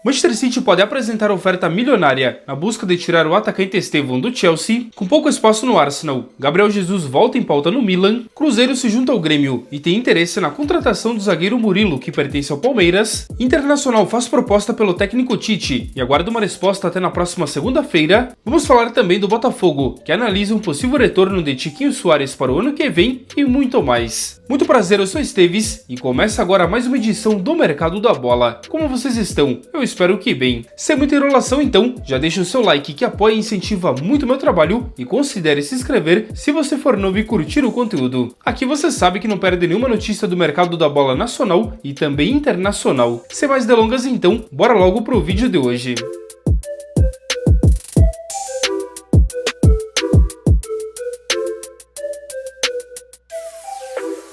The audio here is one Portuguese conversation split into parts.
Manchester City pode apresentar oferta milionária na busca de tirar o atacante Estevão do Chelsea. Com pouco espaço no Arsenal, Gabriel Jesus volta em pauta no Milan. Cruzeiro se junta ao Grêmio e tem interesse na contratação do zagueiro Murilo, que pertence ao Palmeiras. Internacional faz proposta pelo técnico Tite e aguarda uma resposta até na próxima segunda-feira. Vamos falar também do Botafogo, que analisa um possível retorno de Tiquinho Soares para o ano que vem e muito mais. Muito prazer, eu sou Esteves e começa agora mais uma edição do Mercado da Bola. Como vocês estão? Eu espero que bem. Sem muita enrolação então, já deixa o seu like que apoia e incentiva muito o meu trabalho e considere se inscrever se você for novo e curtir o conteúdo. Aqui você sabe que não perde nenhuma notícia do Mercado da Bola nacional e também internacional. Sem mais delongas então, bora logo pro vídeo de hoje.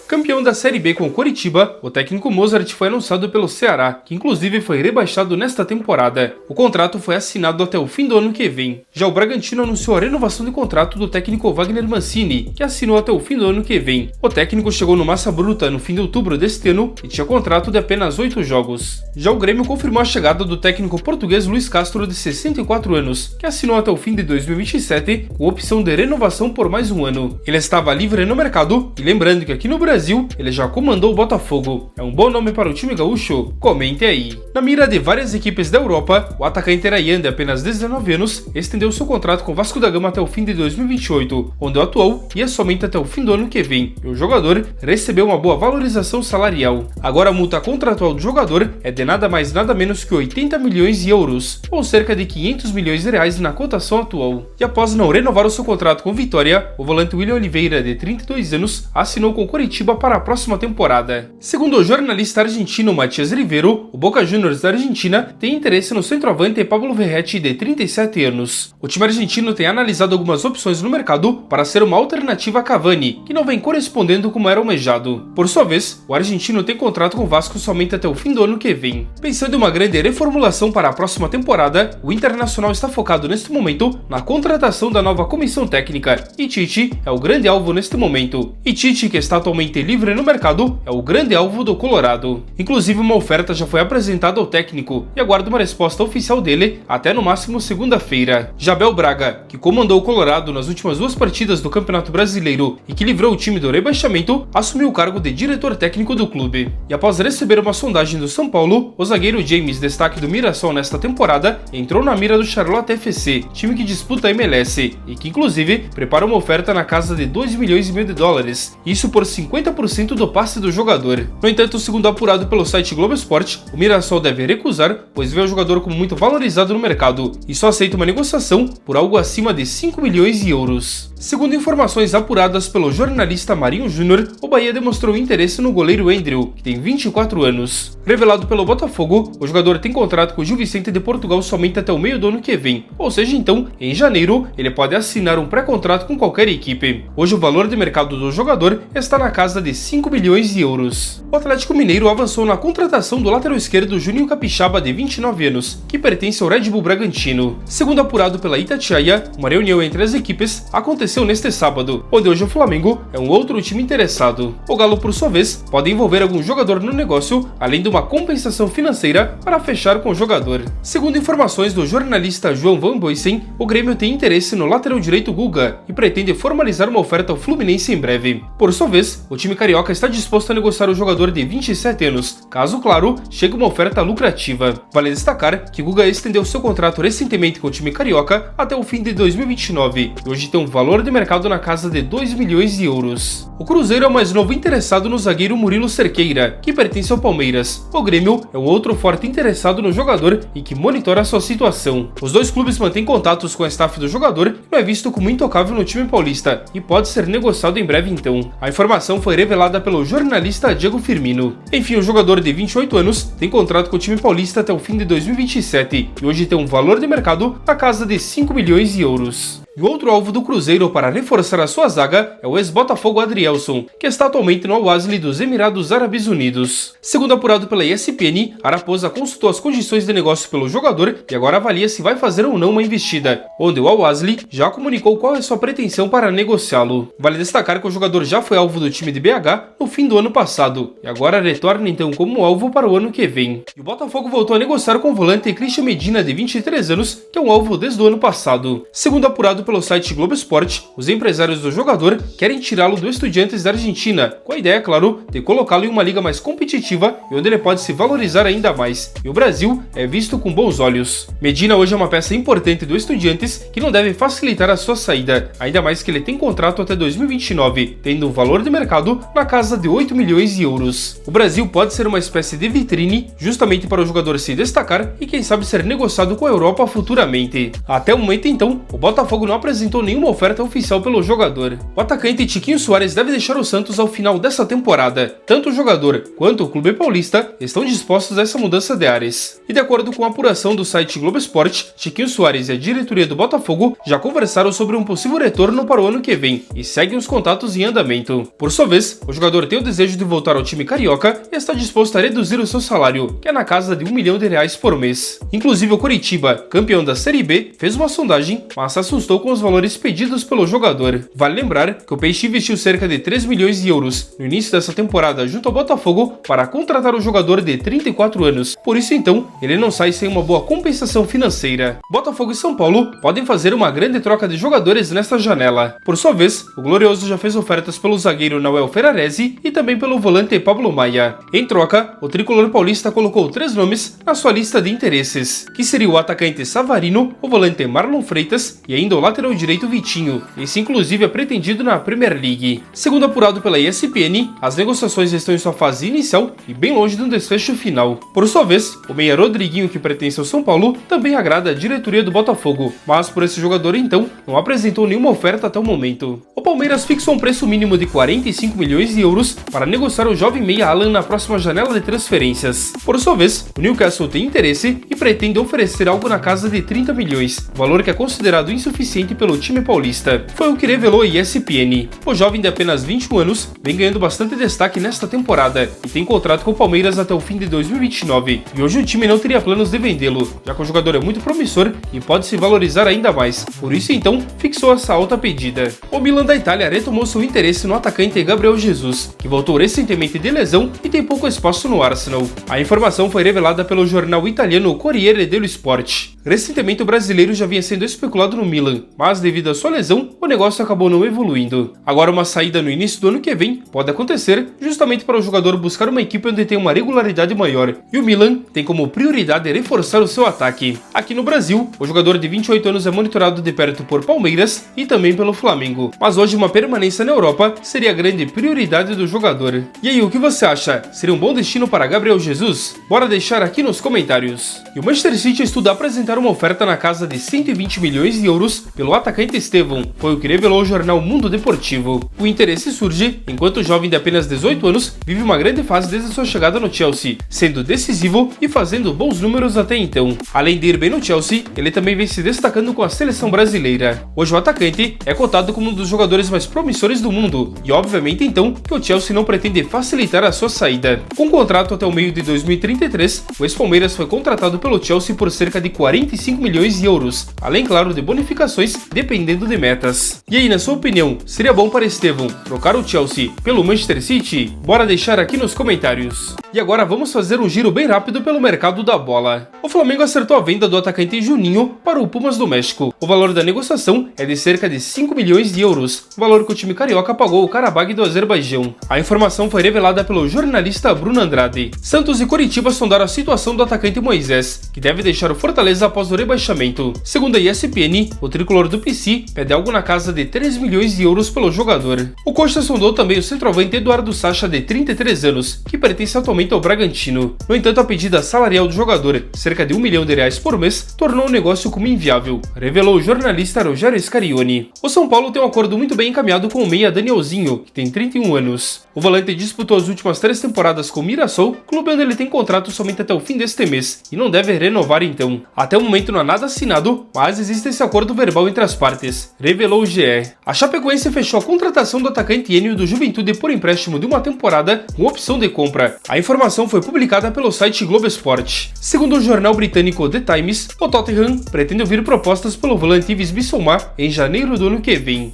Campeão da Série B com o Coritiba, o técnico Mozart foi anunciado pelo Ceará, que inclusive foi rebaixado nesta temporada. O contrato foi assinado até o fim do ano que vem. Já o Bragantino anunciou a renovação de contrato do técnico Wagner Mancini, que assinou até o fim do ano que vem. O técnico chegou no Massa Bruta no fim de outubro deste ano e tinha contrato de apenas 8 jogos. Já o Grêmio confirmou a chegada do técnico português Luiz Castro, de 64 anos, que assinou até o fim de 2027 com opção de renovação por mais um ano. Ele estava livre no mercado e lembrando que aqui no Brasil ele já comandou o Botafogo. É um bom nome para o time gaúcho? Comente aí. Na mira de várias equipes da Europa, o atacante Rayan, de apenas 19 anos, estendeu seu contrato com o Vasco da Gama até o fim de 2028, onde o atual ia somente até o fim do ano que vem, e o jogador recebeu uma boa valorização salarial. Agora a multa contratual do jogador é de nada mais nada menos que 80 milhões de euros, ou cerca de 500 milhões de reais na cotação atual. E após não renovar o seu contrato com Vitória, o volante William Oliveira, de 32 anos, assinou com o Coritiba para a próxima temporada. Segundo o jornalista argentino Matias Rivero, o Boca Juniors da Argentina tem interesse no centroavante Pablo Verratti, de 37 anos. O time argentino tem analisado algumas opções no mercado para ser uma alternativa a Cavani, que não vem correspondendo como era almejado. Por sua vez, o argentino tem contrato com o Vasco somente até o fim do ano que vem. Pensando em uma grande reformulação para a próxima temporada, o Internacional está focado neste momento na contratação da nova comissão técnica, e Tite é o grande alvo neste momento. E Tite, que está atualmente livre no mercado, é o grande alvo do Colorado. Inclusive, uma oferta já foi apresentada ao técnico e aguarda uma resposta oficial dele até no máximo segunda-feira. Já Abel Braga, que comandou o Colorado nas últimas 2 partidas do Campeonato Brasileiro e que livrou o time do rebaixamento, assumiu o cargo de diretor técnico do clube. E após receber uma sondagem do São Paulo, o zagueiro James, destaque do Mirassol nesta temporada, entrou na mira do Charlotte FC, time que disputa a MLS e que inclusive prepara uma oferta na casa de 2,5 milhões, isso por 50% do passe do jogador. No entanto, segundo apurado pelo site Globo Esporte, o Mirassol deve recusar, pois vê o jogador como muito valorizado no mercado e só aceita uma negociação por algo acima de 5 milhões de euros. Segundo informações apuradas pelo jornalista Marinho Júnior, o Bahia demonstrou interesse no goleiro Andrew, que tem 24 anos. Revelado pelo Botafogo, o jogador tem contrato com o Gil Vicente de Portugal somente até o meio do ano que vem, ou seja, então, em janeiro, ele pode assinar um pré-contrato com qualquer equipe. Hoje o valor de mercado do jogador está na casa de 5 milhões de euros. O Atlético Mineiro avançou na contratação do lateral esquerdo Juninho Capixaba, de 29 anos, que pertence ao Red Bull Bragantino. Segundo apurado pela Itatiaia, uma reunião entre as equipes aconteceu neste sábado, onde hoje o Flamengo é um outro time interessado. O Galo, por sua vez, pode envolver algum jogador no negócio, além de uma compensação financeira para fechar com o jogador. Segundo informações do jornalista João Van Boysen, o Grêmio tem interesse no lateral direito Guga e pretende formalizar uma oferta ao Fluminense em breve. Por sua vez, o time carioca está disposto a negociar o jogador de 27 anos, caso, claro, chegue uma oferta lucrativa. Vale destacar que Guga estendeu seu contrato recentemente com o time carioca até o fim de 2029 e hoje tem um valor de mercado na casa de 2 milhões de euros. O Cruzeiro é o mais novo interessado no zagueiro Murilo Cerqueira, que pertence ao Palmeiras. O Grêmio é o outro forte interessado no jogador e que monitora sua situação. Os dois clubes mantêm contatos com a staff do jogador e não é visto como intocável no time paulista e pode ser negociado em breve então. A informação foi revelada pelo jornalista Diego Firmino. Enfim, o jogador de 28 anos tem contrato com o time paulista até o fim de 2027 e hoje tem um valor de mercado na casa de 5 milhões de euros. E outro alvo do Cruzeiro para reforçar a sua zaga é o ex-Botafogo Adrielson, que está atualmente no Al-Ahly dos Emirados Árabes Unidos. Segundo apurado pela ESPN, a Raposa consultou as condições de negócio pelo jogador e agora avalia se vai fazer ou não uma investida, onde o Al-Ahly já comunicou qual é sua pretensão para negociá-lo. Vale destacar que o jogador já foi alvo do time de BH no fim do ano passado, e agora retorna então como alvo para o ano que vem. E o Botafogo voltou a negociar com o volante Christian Medina, de 23 anos, que é um alvo desde o ano passado. Segundo apurado pelo site Globo Esporte, os empresários do jogador querem tirá-lo do Estudiantes da Argentina, com a ideia, claro, de colocá-lo em uma liga mais competitiva e onde ele pode se valorizar ainda mais. E o Brasil é visto com bons olhos. Medina hoje é uma peça importante do Estudiantes que não deve facilitar a sua saída, ainda mais que ele tem contrato até 2029, tendo um valor de mercado na casa de 8 milhões de euros. O Brasil pode ser uma espécie de vitrine justamente para o jogador se destacar e quem sabe ser negociado com a Europa futuramente. Até o momento então, o Botafogo não apresentou nenhuma oferta oficial pelo jogador. O atacante Tiquinho Soares deve deixar o Santos ao final dessa temporada. Tanto o jogador quanto o clube paulista estão dispostos a essa mudança de ares. E de acordo com a apuração do site Globo Esporte, Tiquinho Soares e a diretoria do Botafogo já conversaram sobre um possível retorno para o ano que vem e seguem os contatos em andamento. Por sua vez, o jogador tem o desejo de voltar ao time carioca e está disposto a reduzir o seu salário, que é na casa de R$1 milhão por mês. Inclusive o Coritiba, campeão da Série B, fez uma sondagem, mas se assustou com os valores pedidos pelo jogador. Vale lembrar que o Peixe investiu cerca de 3 milhões de euros no início dessa temporada junto ao Botafogo para contratar o jogador de 34 anos. Por isso então, ele não sai sem uma boa compensação financeira. Botafogo e São Paulo podem fazer uma grande troca de jogadores nesta janela. Por sua vez, o Glorioso já fez ofertas pelo zagueiro Nahuel Ferraresi e também pelo volante Pablo Maia. Em troca, o tricolor paulista colocou 3 nomes na sua lista de interesses, que seria o atacante Savarino, o volante Marlon Freitas e ainda o lateral direito Vitinho. Esse inclusive é pretendido na Premier League. Segundo apurado pela ESPN, as negociações estão em sua fase inicial e bem longe de um desfecho final. Por sua vez, o meia Rodriguinho, que pertence ao São Paulo, também agrada a diretoria do Botafogo, mas por esse jogador então não apresentou nenhuma oferta até o momento. O Palmeiras fixou um preço mínimo de 45 milhões de euros para negociar o jovem meia Alan na próxima janela de transferências. Por sua vez, o Newcastle tem interesse e pretende oferecer algo na casa de 30 milhões, valor que é considerado insuficiente pelo time paulista. Foi o que revelou a ESPN. O jovem de apenas 21 anos vem ganhando bastante destaque nesta temporada e tem contrato com o Palmeiras até o fim de 2029, e hoje o time não teria planos de vendê-lo, já que o jogador é muito promissor e pode se valorizar ainda mais. Por isso então, fixou essa alta pedida. O Milan da Itália retomou seu interesse no atacante Gabriel Jesus, que voltou recentemente de lesão e tem pouco espaço no Arsenal. A informação foi revelada pelo jornal italiano Corriere dello Sport. Recentemente o brasileiro já vinha sendo especulado no Milan, mas devido à sua lesão, o negócio acabou não evoluindo. Agora uma saída no início do ano que vem pode acontecer justamente para o jogador buscar uma equipe onde tem uma regularidade maior, e o Milan tem como prioridade reforçar o seu ataque. Aqui no Brasil, o jogador de 28 anos é monitorado de perto por Palmeiras e também pelo Flamengo, mas hoje uma permanência na Europa seria a grande prioridade do jogador. E aí, o que você acha? Seria um bom destino para Gabriel Jesus? Bora deixar aqui nos comentários. E o Manchester City estuda apresentar uma oferta na casa de 120 milhões de euros pelo atacante Estevão, foi o que revelou o jornal Mundo Deportivo. O interesse surge enquanto o jovem de apenas 18 anos vive uma grande fase desde sua chegada no Chelsea, sendo decisivo e fazendo bons números até então. Além de ir bem no Chelsea, ele também vem se destacando com a seleção brasileira. Hoje o atacante é cotado como um dos jogadores mais promissores do mundo, e obviamente então que o Chelsea não pretende facilitar a sua saída. Com contrato até o meio de 2033, o ex-Palmeiras foi contratado pelo Chelsea por cerca de 45 milhões de euros, além claro de bonificações dependendo de metas. E aí, na sua opinião, seria bom para Estevão trocar o Chelsea pelo Manchester City? Bora deixar aqui nos comentários. E agora vamos fazer um giro bem rápido pelo mercado da bola. O Flamengo acertou a venda do atacante Juninho para o Pumas do México. O valor da negociação é de cerca de 5 milhões de euros, valor que o time carioca pagou ao Karabag do Azerbaijão. A informação foi revelada pelo jornalista Bruno Andrade. Santos e Coritiba sondaram a situação do atacante Moisés, que deve deixar o Fortaleza após o rebaixamento. Segundo a ESPN, o tricolor do PC pede algo na casa de 3 milhões de euros pelo jogador. O Coxa sondou também o centroavante Eduardo Sacha, de 33 anos, que pertence atualmente ao Bragantino. No entanto, a pedida salarial do jogador, cerca de R$1 milhão por mês, tornou o negócio como inviável, revelou o jornalista Rogério Scarione. O São Paulo tem um acordo muito bem encaminhado com o meia Danielzinho, que tem 31 anos. O volante disputou as últimas 3 temporadas com o Mirassol, clube onde ele tem contrato somente até o fim deste mês, e não deve renovar então. Até o momento não há nada assinado, mas existe esse acordo verbal total entre as partes, revelou o GE. A Chapecoense fechou a contratação do atacante Enio do Juventude por empréstimo de uma temporada com opção de compra. A informação foi publicada pelo site Globo Esporte. Segundo o jornal britânico The Times, o Tottenham pretende ouvir propostas pelo volante Yves Bissouma em janeiro do ano que vem.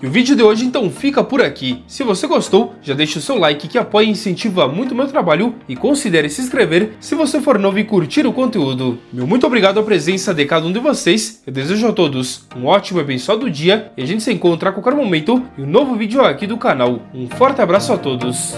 E o vídeo de hoje então fica por aqui. Se você gostou, já deixa o seu like que apoia e incentiva muito o meu trabalho e considere se inscrever se você for novo e curtir o conteúdo. Meu muito obrigado à presença de cada um de vocês, eu desejo a todos um ótimo e abençoado dia e a gente se encontra a qualquer momento em um novo vídeo aqui do canal. Um forte abraço a todos.